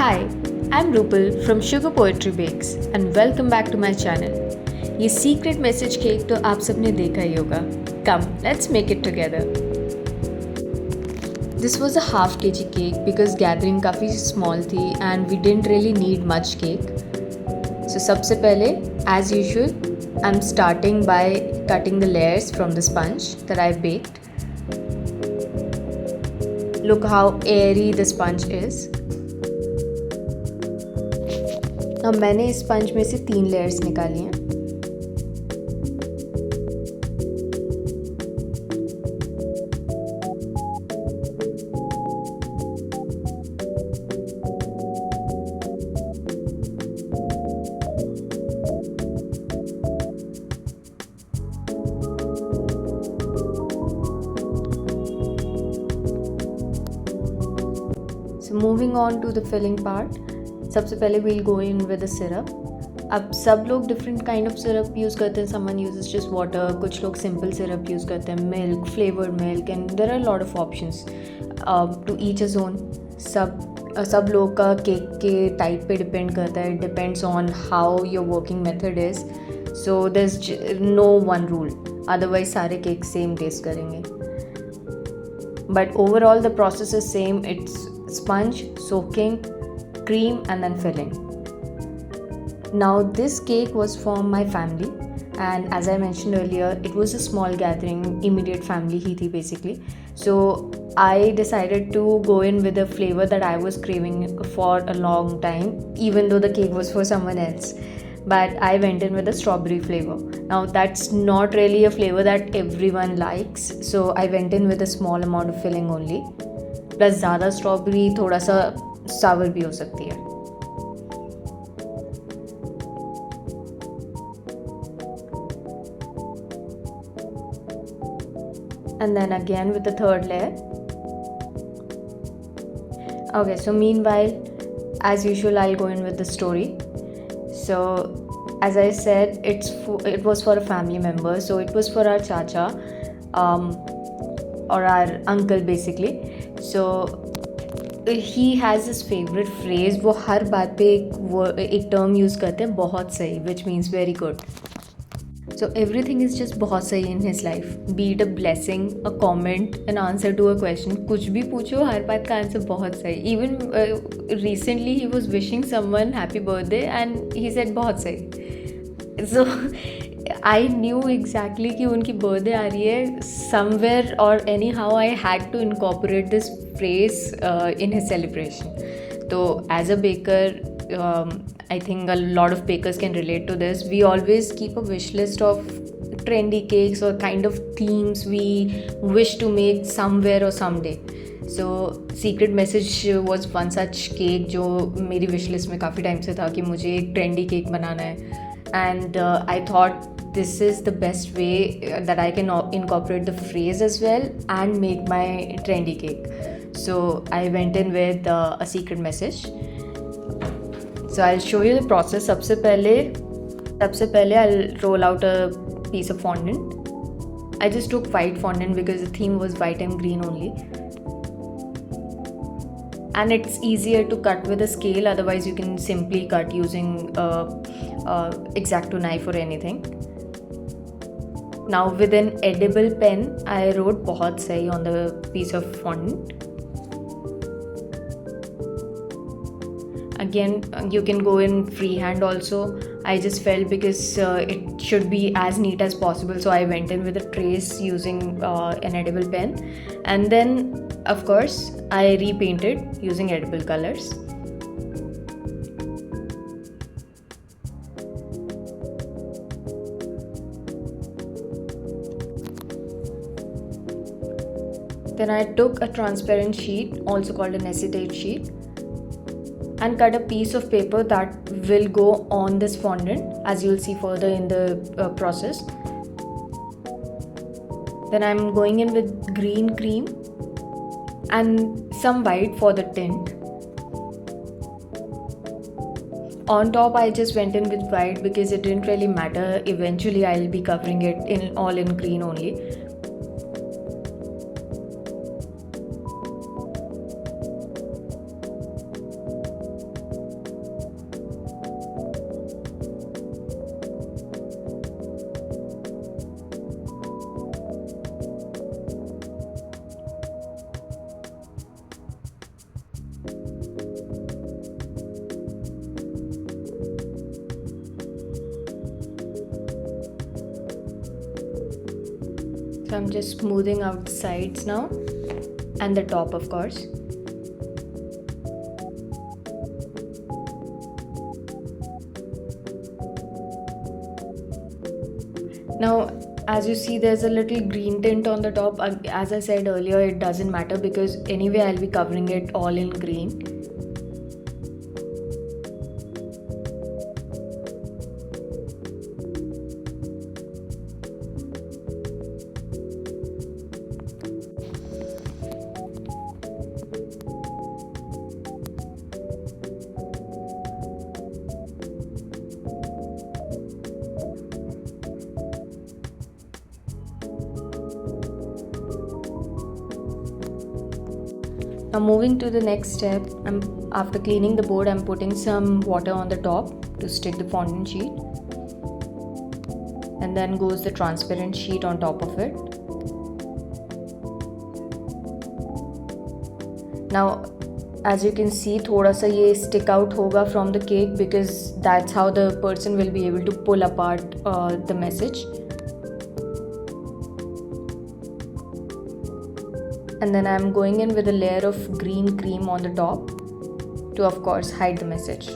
Hi, I'm Rupal from Sugar Poetry Bakes and welcome back to my channel. ये secret message cake तो आप सबने देखा ही होगा. Come, let's make it together. This was a half kg cake because gathering काफ़ी small थी and we didn't really need much cake. So सबसे पहले, as usual, I'm starting by cutting the layers from the sponge that I baked. Look how airy the sponge is. अब मैंने इस sponge में से 3 layers निकाली हैं. So moving on to the filling part. सबसे पहले we'll go in with the syrup. अब सब लोग different kind of syrup use करते हैं. समवन यूजेस जस्ट वाटर, कुछ लोग सिंपल सिरप यूज़ करते हैं, milk, flavoured milk, and there are lot of options to each a zone. सब लोग का केक के टाइप पे डिपेंड करता है. It depends on how your working method is. So there is no one rule, otherwise सारे cake same taste करेंगे. But overall the process is same. It's sponge, soaking, cream and then filling. Now this cake was from my family, and as I mentioned earlier, it was a small gathering, immediate family ही थी basically. So I decided to go in with a flavor that I was craving for a long time, even though the cake was for someone else. But I went in with a strawberry flavor. Now that's not really a flavor that everyone likes, so I went in with a small amount of filling only. Plus ज़्यादा strawberry थोड़ा सा सावर भी हो सकती है. And then again with the third layer. Okay, so meanwhile, as usual, I'll go in with the story. So as I said, it was for a family member, so it was for our chacha, or our uncle basically. So he has his favourite phrase. वो हर बात पे एक term use करते हैं, बहुत सही, which means very good. So everything is just बहुत सही in his life. Be it a blessing, a comment, an answer to a question. कुछ भी पूछो, हर बात का आंसर बहुत सही. Even recently he was wishing someone happy birthday and he said बहुत सही. सो आई न्यू एग्जैक्टली कि उनकी बर्थडे आ रही है. समवेयर और anyhow I had to incorporate this phrase in his celebration. So as a baker, I think a lot of bakers can relate to this. We always keep a wish list of trendy cakes or kind of themes we wish to make somewhere or someday. So secret message was one such cake जो मेरी wish list में काफ़ी time से था कि मुझे एक trendy cake बनाना है. And I thought this is the best way that I can incorporate the phrase as well and make my trendy cake. So I went in with a secret message. So I'll show you the process. सबसे पहले I'll roll out a piece of fondant. I just took white fondant because the theme was white and green only. And it's easier to cut with a scale, otherwise you can simply cut using X-Acto knife or anything. Now with an edible pen, I wrote बहुत सही on the piece of fondant. Again, you can go in freehand also. I just felt because it should be as neat as possible, so I went in with a trace using an edible pen. And then, of course, I repainted using edible colors. Then I took a transparent sheet, also called an acetate sheet, and cut a piece of paper that will go on this fondant, as you'll see further in the process. Then I'm going in with green cream and some white for the tint. On top I just went in with white because it didn't really matter. Eventually I'll be covering it all in green only. I'm just smoothing out the sides now and the top, of course. Now, as you see, there's a little green tint on the top. As I said earlier, it doesn't matter because anyway I'll be covering it all in green. Now moving to the next step, after cleaning the board, I'm putting some water on the top to stick the fondant sheet, and then goes the transparent sheet on top of it. Now as you can see, thoda sa ye stick out hoga from the cake because that's how the person will be able to pull apart the message. And then I'm going in with a layer of green cream on the top to, of course, hide the message.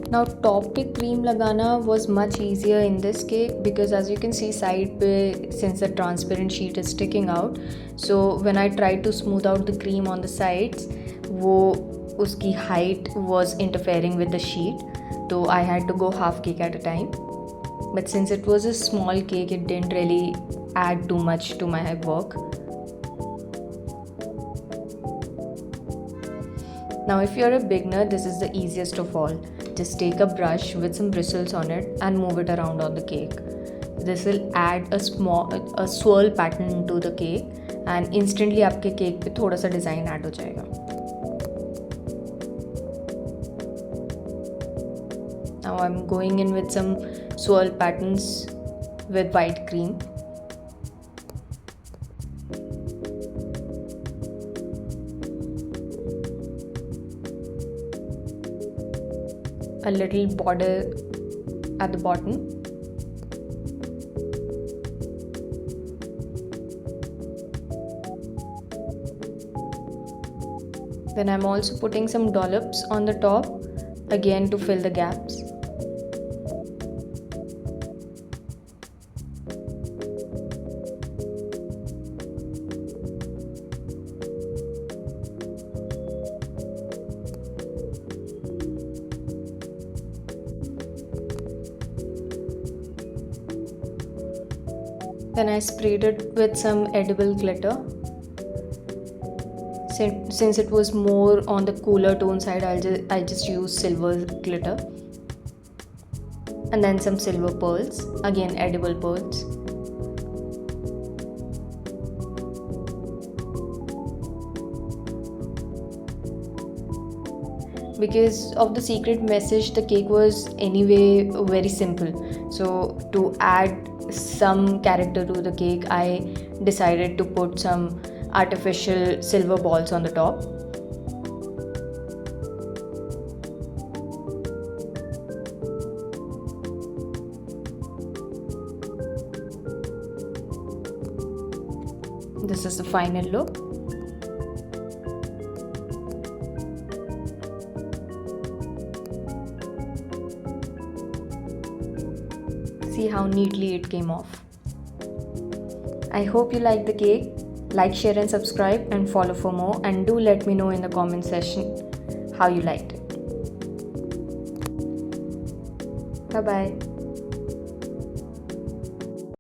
Now top पे cream लगाना was much easier in this cake because as you can see side पे, since the transparent sheet is sticking out, so when I tried to smooth out the cream on the sides, वो उसकी height was interfering with the sheet, so I had to go half cake at a time. But since it was a small cake, it didn't really add too much to my work. Now if you're a beginner, this is the easiest of all. Just take a brush with some bristles on it and move it around on the cake. This will add a swirl pattern to the cake and instantly आपके cake पे थोड़ा सा design add हो जाएगा. Now I'm going in with some swirl patterns with white cream. A little border at the bottom. Then I'm also putting some dollops on the top, again to fill the gaps. Then I sprayed it with some edible glitter. Since it was more on the cooler tone side, I just used silver glitter. And then some silver pearls, again edible pearls. Because of the secret message, the cake was anyway very simple. So to add some character to the cake, I decided to put some artificial silver balls on the top. This is the final look. See how neatly it came off. I hope you like the cake. Like, share and subscribe and follow for more, and do let me know in the comment section how you liked it. Bye bye.